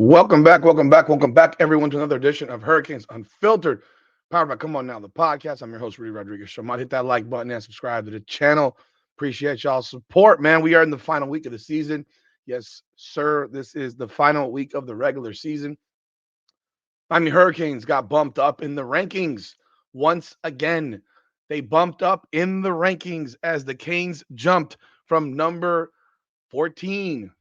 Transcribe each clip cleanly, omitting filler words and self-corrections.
Welcome back, everyone, to another edition of Hurricanes Unfiltered, powered by Come On Now, the podcast. I'm your host, Rudy Rodriguez. So, hit that like button and subscribe to the channel. Appreciate y'all's support, man. We are in the final week of the season. Yes, sir. This is the final week of the regular season. Hurricanes got bumped up in the rankings once again. They bumped up in the rankings as the Canes jumped from number 14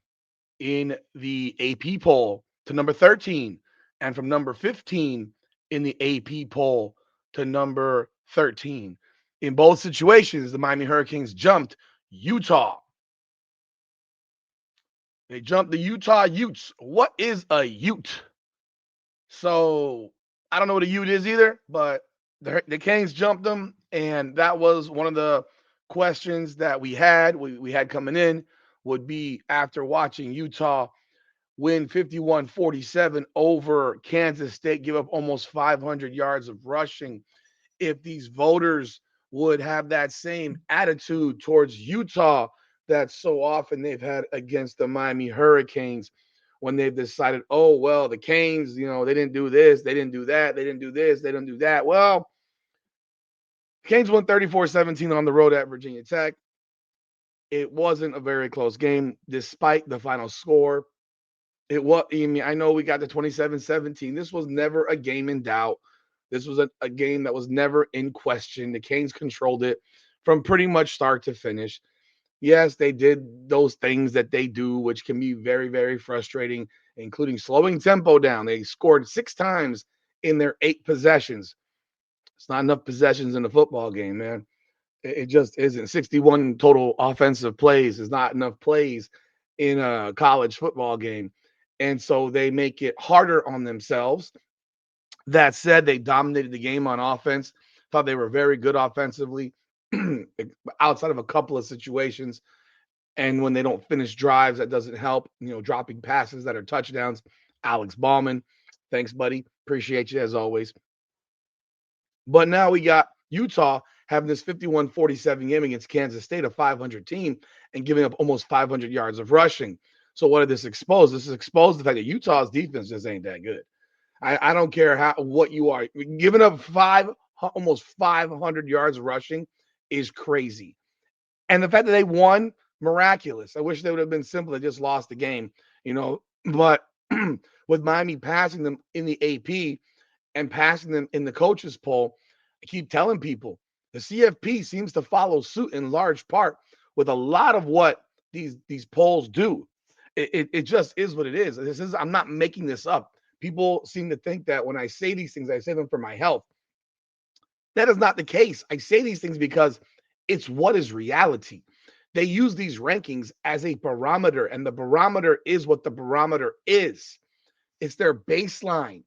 in the AP poll to number 13, and from number 15 in the AP poll to number 13. In both situations, the Miami Hurricanes jumped Utah. They jumped the Utah Utes. What is a Ute? So I don't know what a Ute is either, but the Canes jumped them, and that was one of the questions that we had coming in would be after watching Utah win 51-47 over Kansas State, give up almost 500 yards of rushing. If these voters would have that same attitude towards Utah that so often they've had against the Miami Hurricanes when they've decided, oh, well, the Canes, they didn't do this, they didn't do that, they didn't do this, they didn't do that. Well, Canes won 34-17 on the road at Virginia Tech. It wasn't a very close game, despite the final score. I know we got to 27-17. This was never a game in doubt. This was a game that was never in question. The Canes controlled it from pretty much start to finish. Yes, they did those things that they do, which can be very, very frustrating, including slowing tempo down. They scored 6 times in their 8 possessions. It's not enough possessions in a football game, man. It just isn't. 61 total offensive plays is not enough plays in a college football game. And so they make it harder on themselves. That said, they dominated the game on offense. Thought they were very good offensively outside of a couple of situations. And when they don't finish drives, that doesn't help. Dropping passes that are touchdowns. Alex Ballman, thanks, buddy. Appreciate you as always. But now we got Utah having this 51-47 game against Kansas State, a 500 team, and giving up almost 500 yards of rushing. So what did this expose? This exposed the fact that Utah's defense just ain't that good. I don't care what you are. Giving up almost 500 yards rushing is crazy. And the fact that they won, miraculous. I wish they would have been simple. They just lost the game, But with Miami passing them in the AP and passing them in the coaches poll, I keep telling people the CFP seems to follow suit in large part with a lot of what these polls do. It just is what it is. I'm not making this up. People seem to think that when I say these things, I say them for my health. That is not the case. I say these things because it's what is reality. They use these rankings as a barometer, and the barometer is what the barometer is. It's their baseline.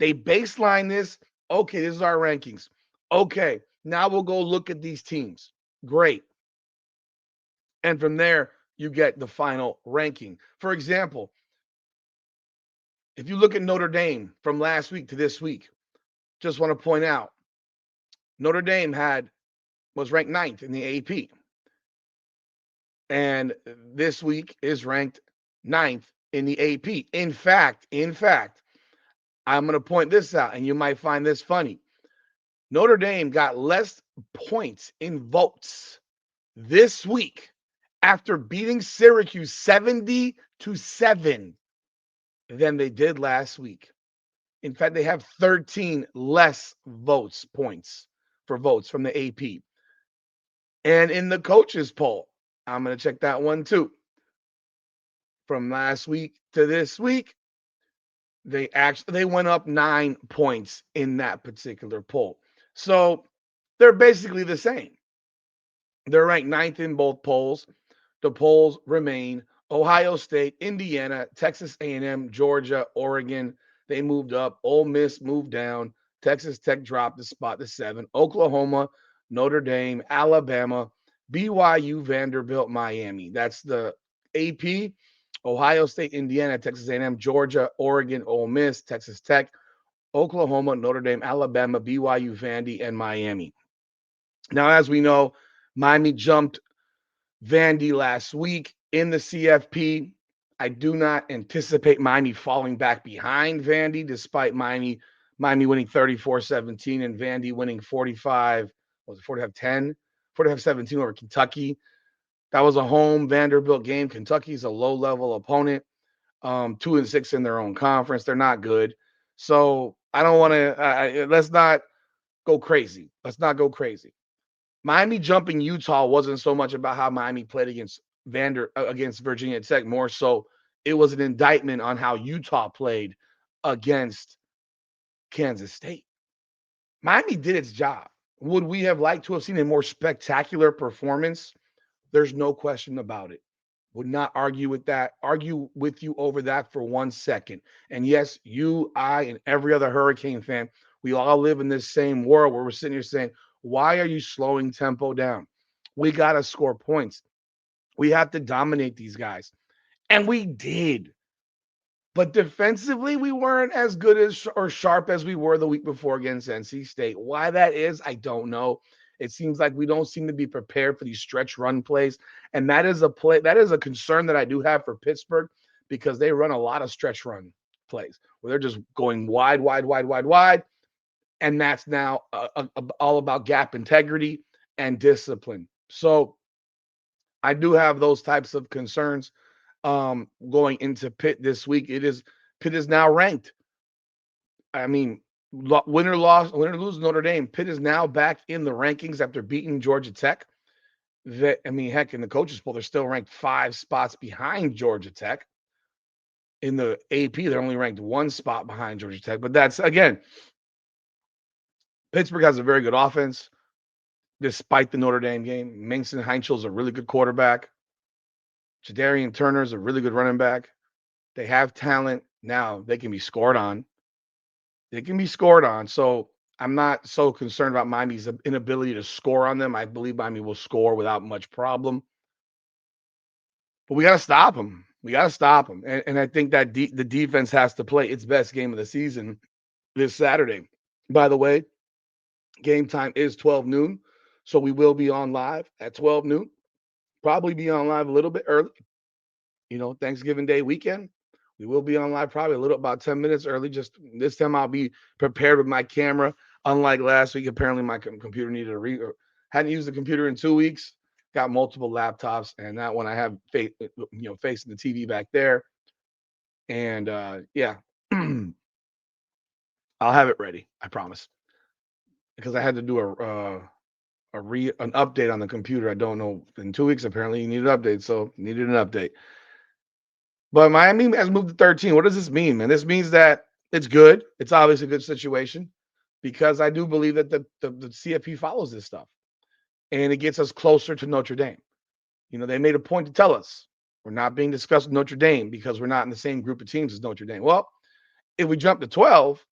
They baseline this. Okay, this is our rankings. Okay, now we'll go look at these teams. Great. And from there, you get the final ranking. For example, if you look at Notre Dame from last week to this week, just want to point out Notre Dame was ranked 9th in the AP. And this week is ranked 9th in the AP. In fact, I'm going to point this out, and you might find this funny. Notre Dame got less points in votes this week after beating Syracuse 70-7 than they did last week. In fact, they have 13 less points from the AP. And in the coaches poll, I'm going to check that one too. From last week to this week, they went up 9 points in that particular poll. So they're basically the same. They're ranked 9th in both polls. The polls remain Ohio State, Indiana, Texas A&M, Georgia, Oregon. They moved up. Ole Miss moved down. Texas Tech dropped the spot to 7. Oklahoma, Notre Dame, Alabama, BYU, Vanderbilt, Miami. That's the AP. Ohio State, Indiana, Texas A&M, Georgia, Oregon, Ole Miss, Texas Tech, Oklahoma, Notre Dame, Alabama, BYU, Vandy, and Miami. Now, as we know, Miami jumped Vandy last week in the CFP. I do not anticipate Miami falling back behind Vandy, despite Miami winning 34-17 and Vandy winning 45, was it 45-10? 45-17 over Kentucky. That was a home Vanderbilt game. Kentucky's a low-level opponent, 2-6 in their own conference. They're not good. So I don't want to. Let's not go crazy. Let's not go crazy. Miami jumping Utah wasn't so much about how Miami played against Virginia Tech. More so, it was an indictment on how Utah played against Kansas State. Miami did its job. Would we have liked to have seen a more spectacular performance? There's no question about it. Would not argue with you over that for 1 second. And yes, you, I, and every other Hurricane fan, we all live in this same world where we're sitting here saying, why are you slowing tempo down? We got to score points. We have to dominate these guys. And we did. But defensively, we weren't as good as or sharp as we were the week before against NC State. Why that is, I don't know. It seems like we don't seem to be prepared for these stretch run plays, and that is a concern that I do have for Pittsburgh because they run a lot of stretch run plays where they're just going wide, wide, wide, wide, wide, and that's now all about gap integrity and discipline. So I do have those types of concerns going into Pitt this week. Pitt is now ranked. I mean, win or lose Notre Dame. Pitt is now back in the rankings after beating Georgia Tech. Heck, in the coaches poll, they're still ranked 5 spots behind Georgia Tech. In the AP, they're only ranked 1 spot behind Georgia Tech. But that's again, Pittsburgh has a very good offense, despite the Notre Dame game. Mason Heinzel's a really good quarterback. Jadarian Turner's a really good running back. They have talent. Now they can be scored on. They can be scored on. So I'm not so concerned about Miami's inability to score on them. I believe Miami will score without much problem. But we got to stop them. We got to stop them. And I think that the defense has to play its best game of the season this Saturday. By the way, game time is 12 noon. So we will be on live at 12 noon. Probably be on live a little bit early. Thanksgiving Day weekend. We will be on live probably a little about 10 minutes early. Just this time I'll be prepared with my camera. Unlike last week, apparently my computer needed hadn't used the computer in 2 weeks. Got multiple laptops, and that one I have facing the TV back there. And yeah, I'll have it ready. I promise. Because I had to do an update on the computer. I don't know, in 2 weeks apparently you need an update, so needed an update. But Miami has moved to 13. What does this mean, man? This means that it's good. It's obviously a good situation because I do believe that the CFP follows this stuff and it gets us closer to Notre Dame. They made a point to tell us we're not being discussed with Notre Dame because we're not in the same group of teams as Notre Dame. Well, if we jump to 12,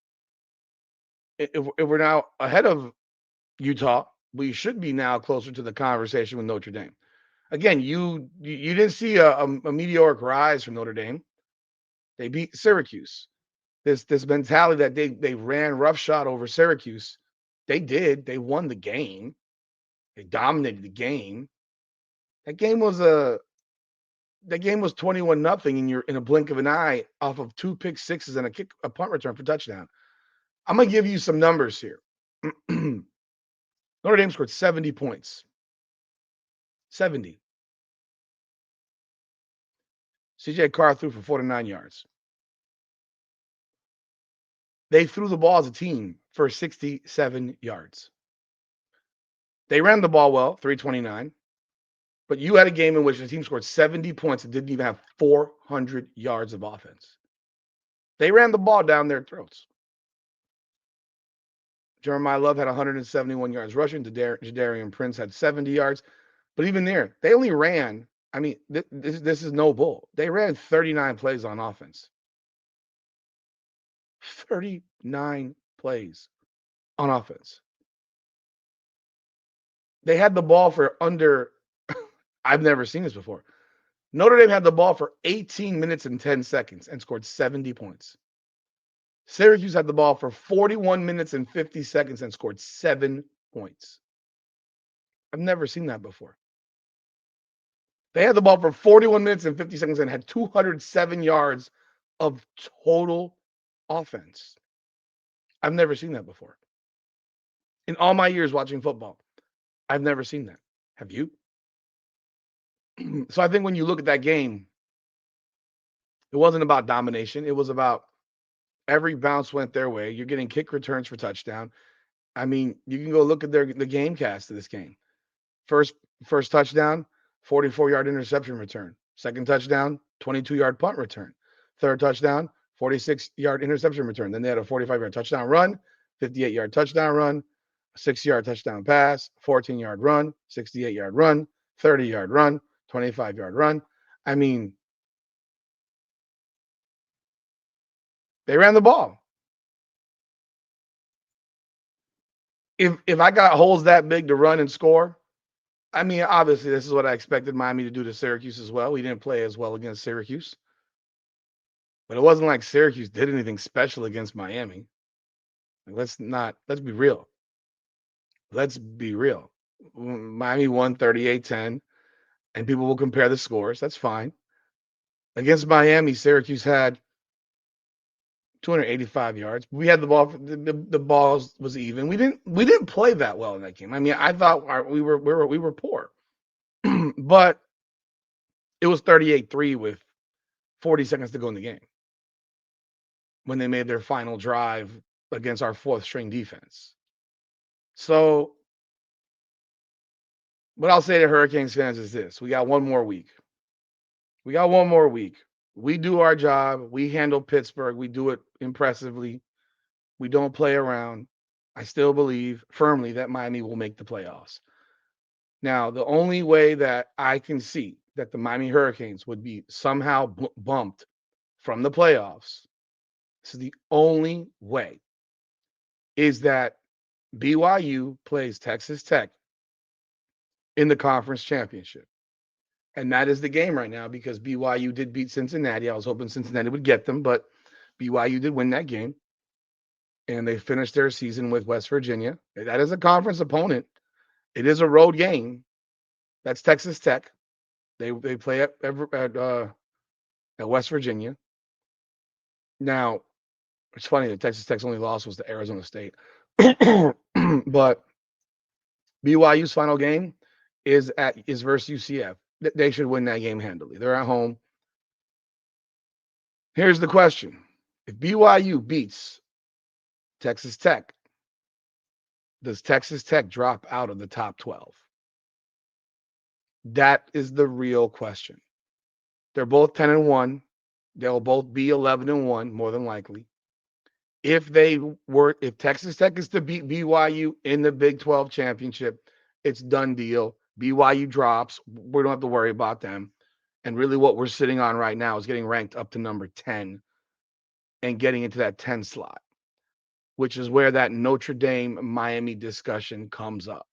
if we're now ahead of Utah, we should be now closer to the conversation with Notre Dame. Again, you didn't see a meteoric rise from Notre Dame. They beat Syracuse. This mentality that they ran roughshod over Syracuse. They did. They won the game. They dominated the game. That game was 21-0 in a blink of an eye off of 2 pick sixes and a punt return for touchdown. I'm gonna give you some numbers here. Notre Dame scored 70 points. 70. CJ Carr threw for 49 yards. They threw the ball as a team for 67 yards. They ran the ball well, 329. But you had a game in which the team scored 70 points and didn't even have 400 yards of offense. They ran the ball down their throats. Jeremiah Love had 171 yards rushing. Jadarian Prince had 70 yards. But even there, they only ran. This is no bull. They ran 39 plays on offense. 39 plays on offense. They had the ball for under, I've never seen this before. Notre Dame had the ball for 18 minutes and 10 seconds and scored 70 points. Syracuse had the ball for 41 minutes and 50 seconds and scored 7 points. I've never seen that before. They had the ball for 41 minutes and 50 seconds and had 207 yards of total offense. I've never seen that before. In all my years watching football, I've never seen that. Have you? So I think when you look at that game, it wasn't about domination. It was about every bounce went their way. You're getting kick returns for touchdown. I mean, you can go look at the game cast of this game. First first touchdown, 44-yard interception return. Second touchdown, 22-yard punt return. Third touchdown, 46-yard interception return. Then they had a 45-yard touchdown run, 58-yard touchdown run, 6-yard touchdown pass, 14-yard run, 68-yard run, 30-yard run, 25-yard run. I mean, they ran the ball. If I got holes that big to run and score, I mean, obviously this is what I expected Miami to do to Syracuse as well. We didn't play as well against Syracuse, but it wasn't like Syracuse did anything special against Miami. Like, let's be real. Let's be real. Miami won 38-10, and people will compare the scores. That's fine. Against Miami, Syracuse had 285 yards. We had the ball. The balls was even. We didn't play that well in that game. I mean, I thought we were poor, but it was 38-3 with 40 seconds to go in the game when they made their final drive against our fourth string defense. So, what I'll say to Hurricanes fans is this: we got one more week. We got one more week. We do our job. We handle Pittsburgh. We do it impressively. We don't play around. I still believe firmly that Miami will make the playoffs. Now, the only way that I can see that the Miami Hurricanes would be somehow bumped from the playoffs, this is the only way, is that BYU plays Texas Tech in the conference championship. And that is the game right now because BYU did beat Cincinnati. I was hoping Cincinnati would get them, but BYU did win that game. And they finished their season with West Virginia. That is a conference opponent. It is a road game. That's Texas Tech. They play at West Virginia. Now, it's funny that Texas Tech's only loss was to Arizona State. But BYU's final game is versus UCF. They should win that game handily. They're at home. Here's the question. If BYU beats Texas Tech, does Texas Tech drop out of the top 12? That is the real question. They're both 10-1. They'll both be 11-1, more than likely. If Texas Tech is to beat BYU in the Big 12 championship, it's done deal. BYU drops. We don't have to worry about them. And really what we're sitting on right now is getting ranked up to number 10 and getting into that 10 slot, which is where that Notre Dame Miami discussion comes up.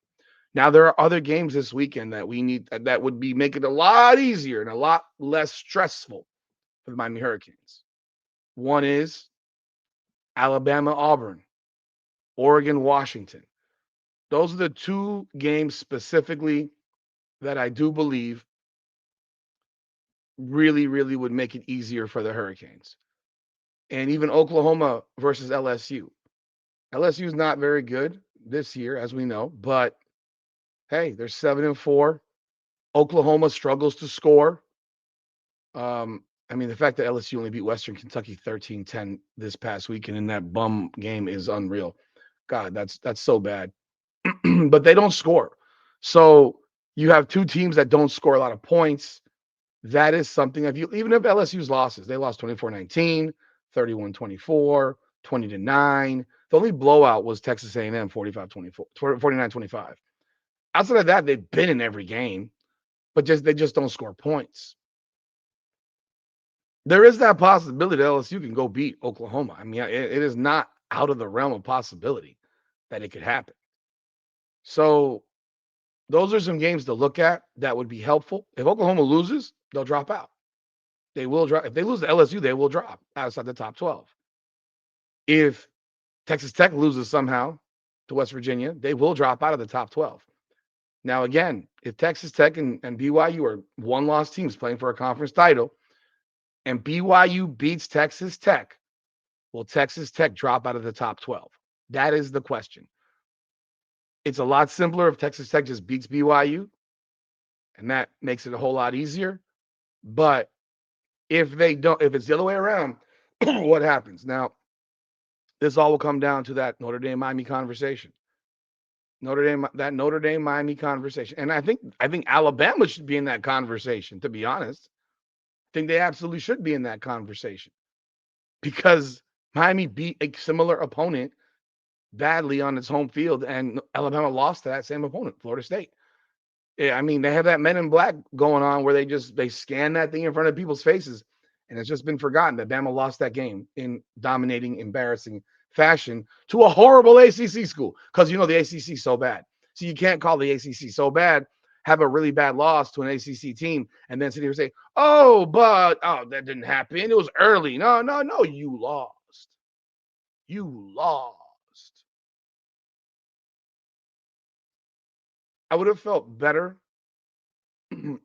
Now, there are other games this weekend that we need that would be make it a lot easier and a lot less stressful for the Miami Hurricanes. One is Alabama, Auburn, Oregon, Washington. Those are the two games specifically that I do believe really, really would make it easier for the Hurricanes. And even Oklahoma versus LSU. LSU is not very good this year, as we know, but hey, they're 7-4. Oklahoma struggles to score. I mean, the fact that LSU only beat Western Kentucky 13-10 this past weekend in that bum game is unreal. God, that's so bad. But they don't score. So you have two teams that don't score a lot of points. That is something even if LSU's losses, they lost 24-19, 31-24, 20-9. The only blowout was Texas A&M 45-24, 49-25. Outside of that, they've been in every game, but they just don't score points. There is that possibility that LSU can go beat Oklahoma. I mean, it is not out of the realm of possibility that it could happen. So those are some games to look at that would be helpful. If Oklahoma loses, they'll drop out. They will drop. If they lose to LSU, they will drop outside the top 12. If Texas Tech loses somehow to West Virginia, they will drop out of the top 12. Now, again, if Texas Tech and BYU are one-loss teams playing for a conference title, and BYU beats Texas Tech, will Texas Tech drop out of the top 12? That is the question. It's a lot simpler if Texas Tech just beats BYU, and that makes it a whole lot easier. But if they don't, if it's the other way around, what happens? Now, this all will come down to that Notre Dame Miami conversation. Notre Dame Miami conversation. And I think Alabama should be in that conversation, to be honest. I think they absolutely should be in that conversation because Miami beat a similar opponent badly on its home field, and Alabama lost to that same opponent, Florida State. Yeah, I mean, they have that Men in Black going on where they scan that thing in front of people's faces, and it's just been forgotten that Bama lost that game in dominating, embarrassing fashion to a horrible ACC school because the ACC is so bad. So you can't call the ACC so bad, have a really bad loss to an ACC team, and then sit here and say, "Oh, that didn't happen. It was early." No, no, no, you lost. You lost. I would have felt better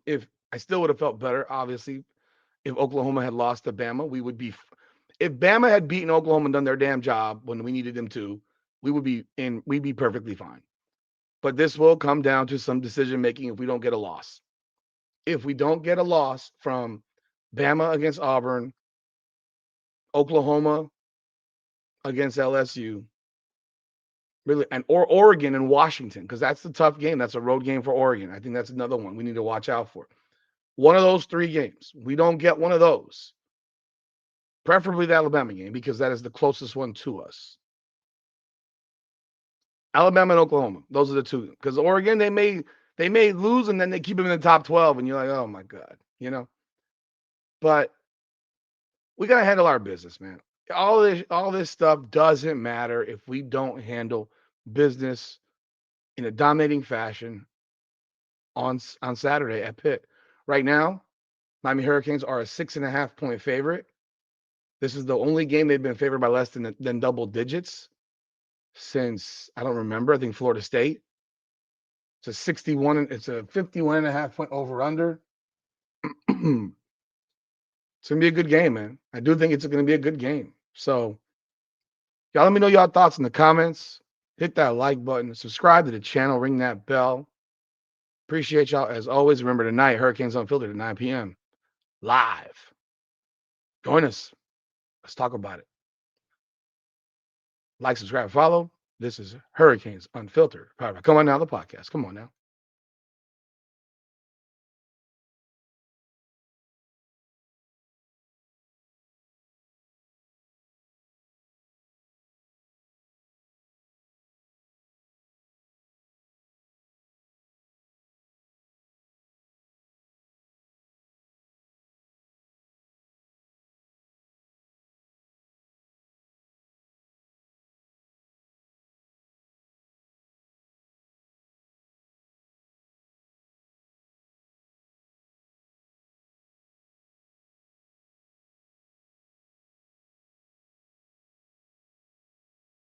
if I still would have felt better, obviously, if Oklahoma had lost to Bama. If Bama had beaten Oklahoma and done their damn job when we needed them to, we'd be perfectly fine. But this will come down to some decision making if we don't get a loss. If we don't get a loss from Bama against Auburn, Oklahoma against LSU, really, and or Oregon and Washington, because that's the tough game. That's a road game for Oregon. I think that's another one we need to watch out for. One of those three games. We don't get one of those. Preferably the Alabama game because that is the closest one to us. Alabama and Oklahoma. Those are the two. Because Oregon, they may lose and then they keep them in the top 12, and you're like, oh my God. But we gotta handle our business, man. All this stuff doesn't matter if we don't handle business in a dominating fashion on Saturday at Pitt. Right now, Miami Hurricanes are a 6.5 point favorite. This is the only game they've been favored by less than double digits since I don't remember. I think Florida State. It's a 51.5 point over under. It's gonna be a good game, man. I do think it's gonna be a good game. So y'all let me know y'all thoughts in the comments. Hit that like button, subscribe to the channel, ring that bell. Appreciate y'all as always. Remember tonight, Hurricanes Unfiltered at 9 p.m. live. Join us. Let's talk about it. Like, subscribe, follow. This is Hurricanes Unfiltered. All right, come on now, the podcast. Come on now.